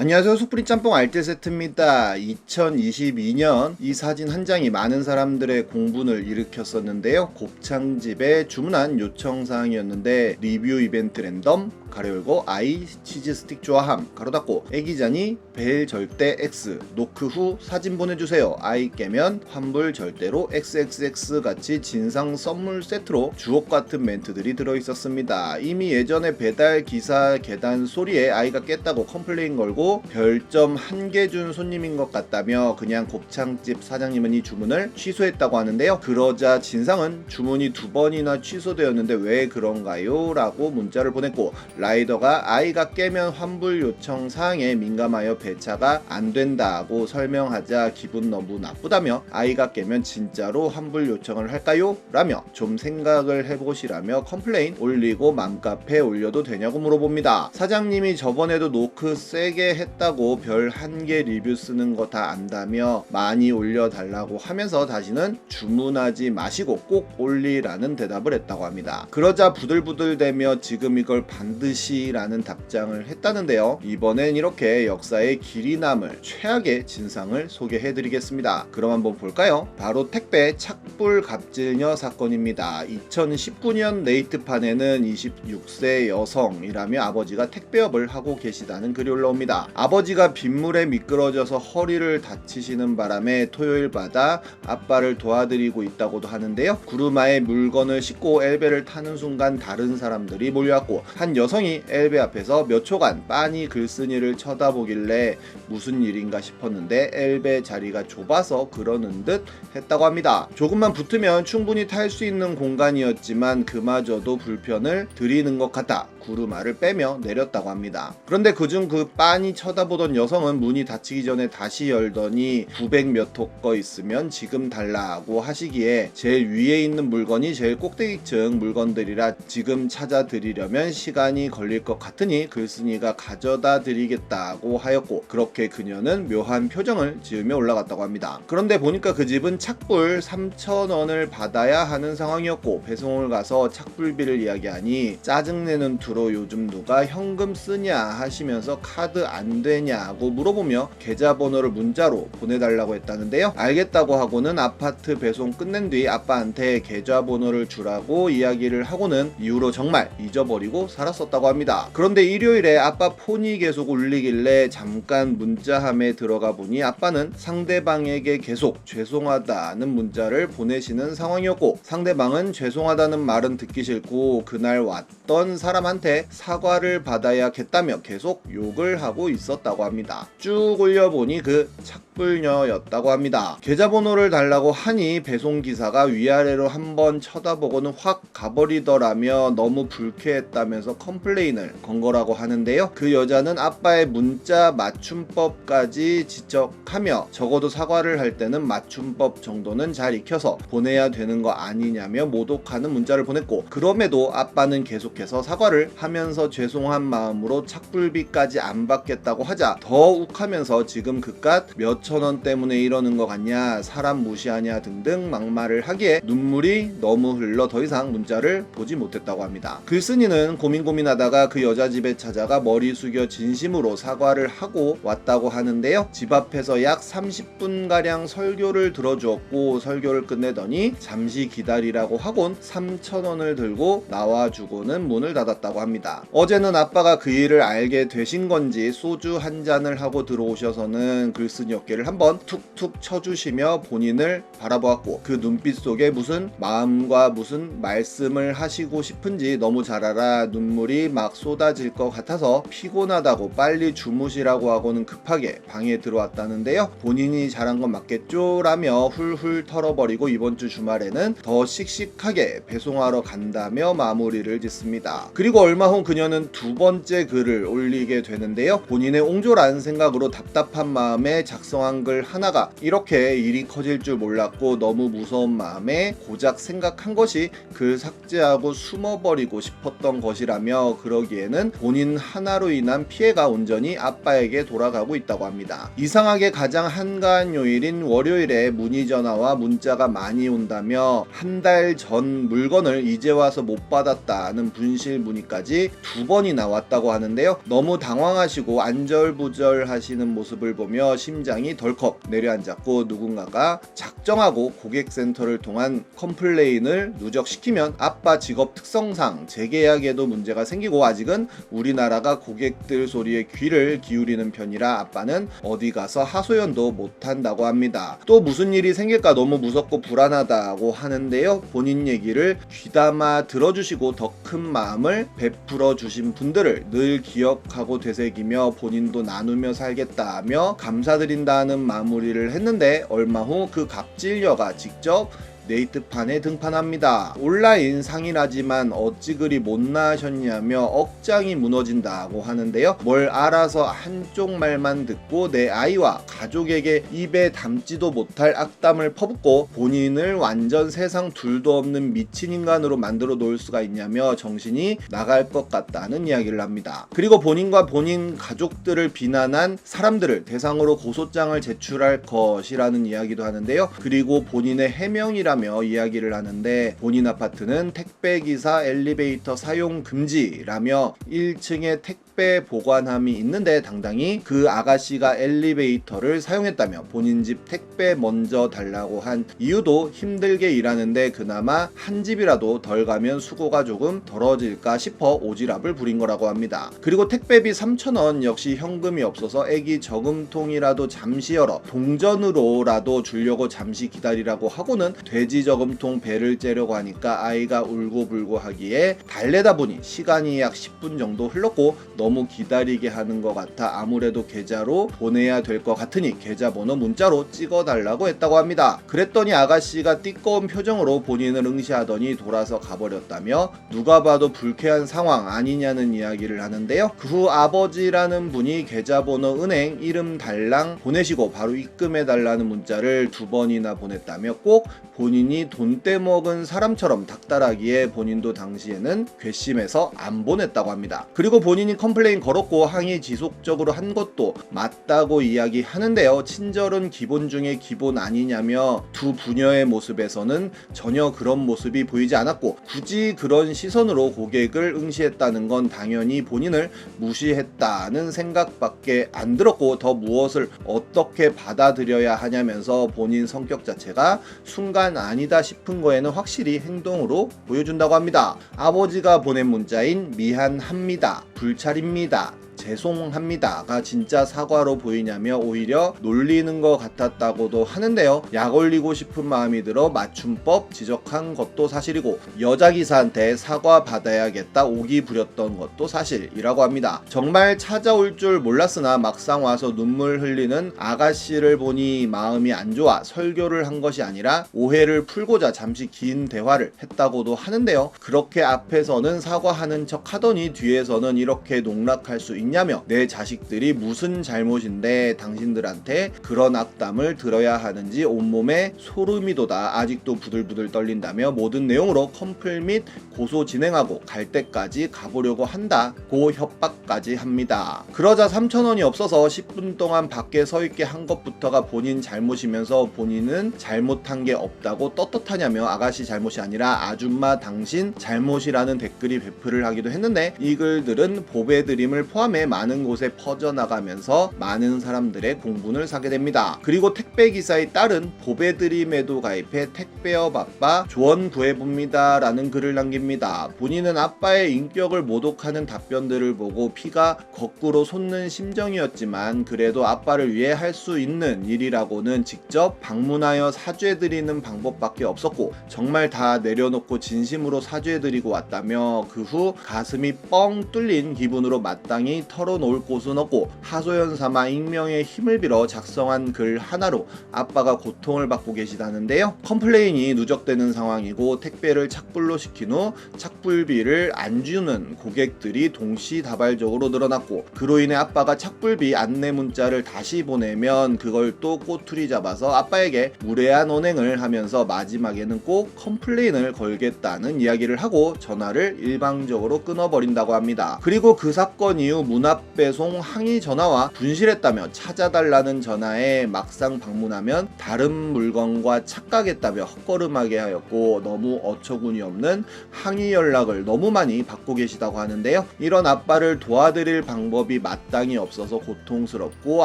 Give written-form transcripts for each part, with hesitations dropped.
안녕하세요. 숯불이 짬뽕 알뜰 세트입니다. 2022년 이 사진 한 장이 많은 사람들의 공분을 일으켰었는데요. 곱창집에 주문한 요청사항이었는데 리뷰 이벤트 랜덤 가로 열고 아이 치즈 스틱 좋아함 가로 닫고 애기자니 벨 절대 X 노크 후 사진 보내주세요. 아이 깨면 환불 절대로 XXX 같이 진상 선물 세트로 주옥 같은 멘트들이 들어있었습니다. 이미 예전에 배달 기사 계단 소리에 아이가 깼다고 컴플레인 걸고 별점 1개 준 손님인 것 같다며 그냥 곱창집 사장님은 이 주문을 취소했다고 하는데요. 그러자 진상은 주문이 2번이나 취소되었는데 왜 그런가요? 라고 문자를 보냈고 라이더가 아이가 깨면 환불 요청 사항에 민감하여 배차가 안 된다고 설명하자 기분 너무 나쁘다며 아이가 깨면 진짜로 환불 요청을 할까요? 라며 좀 생각을 해보시라며 컴플레인 올리고 맘카페에 올려도 되냐고 물어봅니다. 사장님이 저번에도 노크 세게 했다고 별 1개 리뷰 쓰는 거 다 안다며 많이 올려달라고 하면서 다시는 주문하지 마시고 꼭 올리라는 대답을 했다고 합니다. 그러자 부들부들대며 지금 이걸 반드시 라는 답장을 했다는데요. 이번엔 이렇게 역사의 길이 남을 최악의 진상을 소개해드리겠습니다. 그럼 한번 볼까요? 바로 택배 착불 갑질녀 사건입니다. 2019년 네이트판에는 26세 여성이라며 아버지가 택배업을 하고 계시다는 글이 올라옵니다. 아버지가 빗물에 미끄러져서 허리를 다치시는 바람에 토요일마다 아빠를 도와드리고 있다고도 하는데요. 구루마에 물건을 싣고 엘베를 타는 순간 다른 사람들이 몰려왔고 한 여성이 엘베 앞에서 몇 초간 빤히 글쓴이를 쳐다보길래 무슨 일인가 싶었는데 엘베 자리가 좁아서 그러는 듯 했다고 합니다. 조금만 붙으면 충분히 탈 수 있는 공간이었지만 그마저도 불편을 드리는 것 같아 구루마를 빼며 내렸다고 합니다. 그런데 그중 그 빤히 쳐다보던 여성은 문이 닫히기 전에 다시 열더니 900몇 호 거 있으면 지금 달라고 하시기에 제일 위에 있는 물건이 제일 꼭대기층 물건들이라 지금 찾아드리려면 시간이 걸릴 것 같으니 글쓴이가 가져다 드리겠다고 하였고 그렇게 그녀는 묘한 표정을 지으며 올라갔다고 합니다. 그런데 보니까 그 집은 착불 3,000원을 받아야 하는 상황이었고 배송을 가서 착불비를 이야기하니 짜증내는 투로 요즘 누가 현금 쓰냐 하시면서 카드 안 되냐고 물어보며 계좌번호를 문자로 보내달라고 했다는데요. 알겠다고 하고는 아파트 배송 끝낸 뒤 아빠한테 계좌번호를 주라고 이야기를 하고는 이후로 정말 잊어버리고 살았었다고 합니다. 그런데 일요일에 아빠 폰이 계속 울리길래 잠깐 문자함에 들어가 보니 아빠는 상대방에게 계속 죄송하다는 문자를 보내시는 상황이었고 상대방은 죄송하다는 말은 듣기 싫고 그날 왔던 사람한테 사과를 받아야겠다며 계속 욕을 하고 있었다고 합니다. 쭉 올려보니 그 착불녀였다고 합니다. 계좌번호를 달라고 하니 배송기사가 위아래로 한번 쳐다보고는 확 가버리더라며 너무 불쾌했다면서 컴플레인을 건 거라고 하는데요. 그 여자는 아빠의 문자 맞춤법까지 지적하며 적어도 사과를 할 때는 맞춤법 정도는 잘 익혀서 보내야 되는 거 아니냐며 모독하는 문자를 보냈고 그럼에도 아빠는 계속해서 사과를 하면서 죄송한 마음으로 착불비까지 안 받겠다고 하자 더 욱하면서 지금 그깟 몇천 원 때문에 이러는 거 같냐 사람 무시하냐 등등 막말을 하기에 눈물이 너무 흘러 더 이상 문자를 보지 못했다고 합니다. 글쓴이는 고민하다가 그 여자 집에 찾아가 머리 숙여 진심으로 사과를 하고 왔다고 하는데요. 집 앞에서 약 30분가량 설교를 들어주었고 설교를 끝내더니 잠시 기다리라고 하곤 3,000원을 들고 나와주고는 문을 닫았다고 합니다. 어제는 아빠가 그 일을 알게 되신 건지 소주 한 잔을 하고 들어오셔서는 글쓴이 어깨를 한번 툭툭 쳐주시며 본인을 바라보았고 그 눈빛 속에 무슨 마음과 무슨 말씀을 하시고 싶은지 너무 잘 알아 눈물이 막 쏟아질 것 같아서 피곤하다고 빨리 주무시라고 하고는 급하게 방에 들어왔다는데요. 본인이 잘한 건 맞겠죠? 라며 훌훌 털어버리고 이번 주 주말에는 더 씩씩하게 배송하러 간다며 마무리를 짓습니다. 그리고 얼마 후 그녀는 두 번째 글을 올리게 되는데요. 본인의 옹졸한 생각으로 답답한 마음에 작성한 작성한 글 하나가 이렇게 일이 커질 줄 몰랐고 너무 무서운 마음에 고작 생각한 것이 글 삭제하고 숨어버리고 싶었던 것이라며, 그러기에는 본인 하나로 인한 피해가 온전히 아빠에게 돌아가고 있다고 합니다. 이상하게 가장 한가한 요일인 월요일에 문의 전화와 문자가 많이 온다며 한 달 전 물건을 이제 와서 못 받았다는 분실 문의까지 2번이나 왔다고 하는데요. 너무 당황하시고 안절부절하시는 모습을 보며 심장이 덜컥 내려앉았고, 누군가가 작정하고 고객센터를 통한 컴플레인을 누적시키면 아빠 직업 특성상 재계약에도 문제가 생기고, 아직은 우리나라가 고객들 소리에 귀를 기울이는 편이라 아빠는 어디 가서 하소연도 못한다고 합니다. 또 무슨 일이 생길까 너무 무섭고 불안하다고 하는데요. 본인 얘기를 귀담아 들어주시고 더 큰 마음을 베풀어 주신 분들을 늘 기억하고 되새기며 본인도 나누며 살겠다며 감사드린다는 마무리를 했는데, 얼마 후 그 갑질녀가 직접 네이트판에 등판합니다. 온라인 상인하지만 어찌 그리 못나셨냐며 억장이 무너진다고 하는데요. 뭘 알아서 한쪽 말만 듣고 내 아이와 가족에게 입에 담지도 못할 악담을 퍼붓고 본인을 완전 세상 둘도 없는 미친 인간으로 만들어 놓을 수가 있냐며 정신이 나갈 것 같다는 이야기를 합니다. 그리고 본인과 본인 가족들을 비난한 사람들을 대상으로 고소장을 제출할 것이라는 이야기도 하는데요. 그리고 본인의 해명이라며 이야기를 하는데, 본인 아파트는 택배기사 엘리베이터 사용 금지라며 1층에 택배 보관함이 있는데 당당히 그 아가씨가 엘리베이터를 사용했다며 본인 집 택배 먼저 달라고 한 이유도 힘들게 일하는데 그나마 한 집이라도 덜 가면 수고가 조금 덜어질까 싶어 오지랖을 부린 거라고 합니다. 그리고 택배비 3,000원 역시 현금이 없어서 애기 저금통이라도 잠시 열어 동전으로라도 주려고 잠시 기다리라고 하고는 돼지 저금통 배를 째려고 하니까 아이가 울고불고 하기에 달래다 보니 시간이 약 10분 정도 흘렀고 너무 기다리게 하는 것 같아 아무래도 계좌로 보내야 될 것 같으니 계좌번호 문자로 찍어달라고 했다고 합니다. 그랬더니 아가씨가 띠꺼운 표정으로 본인을 응시하더니 돌아서 가버렸다며 누가 봐도 불쾌한 상황 아니냐는 이야기를 하는데요. 그 후 아버지라는 분이 계좌번호 은행 이름 달랑 보내시고 바로 입금해달라는 문자를 2번이나 보냈다며 꼭 본인이 돈 떼먹은 사람처럼 닥달하기에 본인도 당시에는 괘씸해서 안 보냈다고 합니다. 그리고 본인이 컴플레인 걸었고 항의 지속적으로 한 것도 맞다고 이야기하는데요. 친절은 기본 중에 기본 아니냐며 두 부녀의 모습에서는 전혀 그런 모습이 보이지 않았고 굳이 그런 시선으로 고객을 응시했다는 건 당연히 본인을 무시했다는 생각밖에 안 들었고, 더 무엇을 어떻게 받아들여야 하냐면서 본인 성격 자체가 순간 아니다 싶은 거에는 확실히 행동으로 보여준다고 합니다. 아버지가 보낸 문자인 미안합니다, 불찰입니다, 죄송합니다가 진짜 사과로 보이냐며 오히려 놀리는 것 같았다고도 하는데요. 약 올리고 싶은 마음이 들어 맞춤법 지적한 것도 사실이고 여자 기사한테 사과 받아야겠다 오기 부렸던 것도 사실이라고 합니다. 정말 찾아올 줄 몰랐으나 막상 와서 눈물 흘리는 아가씨를 보니 마음이 안 좋아 설교를 한 것이 아니라 오해를 풀고자 잠시 긴 대화를 했다고도 하는데요. 그렇게 앞에서는 사과하는 척 하더니 뒤에서는 이렇게 농락할 수 있냐며 내 자식들이 무슨 잘못인데 당신들한테 그런 악담을 들어야 하는지 온몸에 소름이 돋아 아직도 부들부들 떨린다며 모든 내용으로 컴플 및 고소 진행하고 갈 때까지 가보려고 한다고 협박까지 합니다. 그러자 3,000원이 없어서 10분 동안 밖에 서 있게 한 것부터가 본인 잘못이면서 본인은 잘못한 게 없다고 떳떳하냐며 아가씨 잘못이 아니라 아줌마 당신 잘못이라는 댓글이 배플을 하기도 했는데, 이 글들은 보배드림을 포함해 많은 곳에 퍼져나가면서 많은 사람들의 공분을 사게 됩니다. 그리고 택배기사의 딸은 보배드림에도 가입해 택배업 아빠 조언 구해봅니다 라는 글을 남깁니다. 본인은 아빠의 인격을 모독하는 답변들을 보고 피가 거꾸로 솟는 심정이었지만 그래도 아빠를 위해 할 수 있는 일이라고는 직접 방문하여 사죄드리는 방법밖에 없었고 정말 다 내려놓고 진심으로 사죄드리고 왔다며 그 후 가슴이 뻥 뚫린 기분으로 마땅히 털어놓을 곳은 없고 하소연 삼아 익명의 힘을 빌어 작성한 글 하나로 아빠가 고통을 받고 계시다는데요. 컴플레인이 누적되는 상황이고 택배를 착불로 시킨 후 착불비를 안 주는 고객들이 동시다발적으로 늘어났고, 그로 인해 아빠가 착불비 안내 문자를 다시 보내면 그걸 또 꼬투리 잡아서 아빠에게 무례한 언행을 하면서 마지막에는 꼭 컴플레인을 걸겠다는 이야기를 하고 전화를 일방적으로 끊어버린다고 합니다. 그리고 그 사건 이후 문 앞 배송 항의 전화와 분실했다며 찾아달라는 전화에 막상 방문하면 다른 물건과 착각했다며 헛걸음하게 하였고, 너무 어처구니 없는 항의 연락을 너무 많이 받고 계시다고 하는데요. 이런 아빠를 도와드릴 방법이 마땅히 없어서 고통스럽고,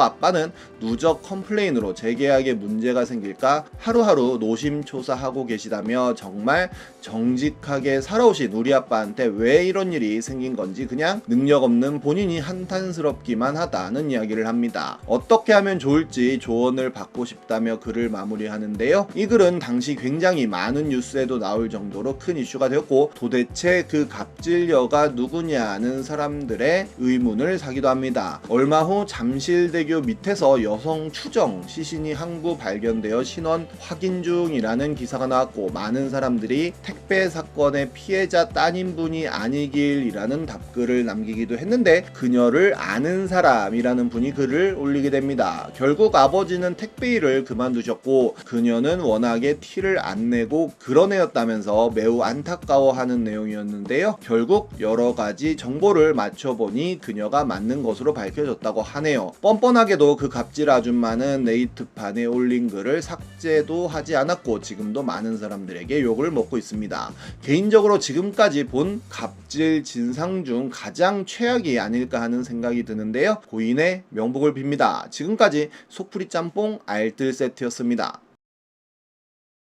아빠는 누적 컴플레인으로 재계약에 문제가 생길까 하루하루 노심초사하고 계시다며 정말 정직하게 살아오신 우리 아빠한테 왜 이런 일이 생긴 건지 그냥 능력 없는 본인이 한탄스럽기만 하다는 이야기를 합니다. 어떻게 하면 좋을지 조언을 받고 싶다며 글을 마무리하는데요. 이 글은 당시 굉장히 많은 뉴스에도 나올 정도로 큰 이슈가 되었고, 도대체 그 갑질녀가 누구냐는 사람들의 의문을 사기도 합니다. 얼마 후 잠실대교 밑에서 여성 추정 시신이 한 구 발견되어 신원 확인 중이라는 기사가 나왔고, 많은 사람들이 택배 사건의 피해자 따님분이 아니길이라는 답글을 남기기도 했는데, 그녀를 아는 사람이라는 분이 글을 올리게 됩니다. 결국 아버지는 택배 일을 그만두셨고 그녀는 워낙에 티를 안 내고 그런 애였다면서 매우 안타까워하는 내용이었는데요. 결국 여러가지 정보를 맞춰보니 그녀가 맞는 것으로 밝혀졌다고 하네요. 뻔뻔하게도 그 갑질 아줌마는 네이트판에 올린 글을 삭제도 하지 않았고 지금도 많은 사람들에게 욕을 먹고 있습니다. 개인적으로 지금까지 본 갑질 진상 중 가장 최악이 아닐까 하는 생각이 드는데요. 고인의 명복을 빕니다. 지금까지 속풀이 짬뽕 알뜰 세트였습니다.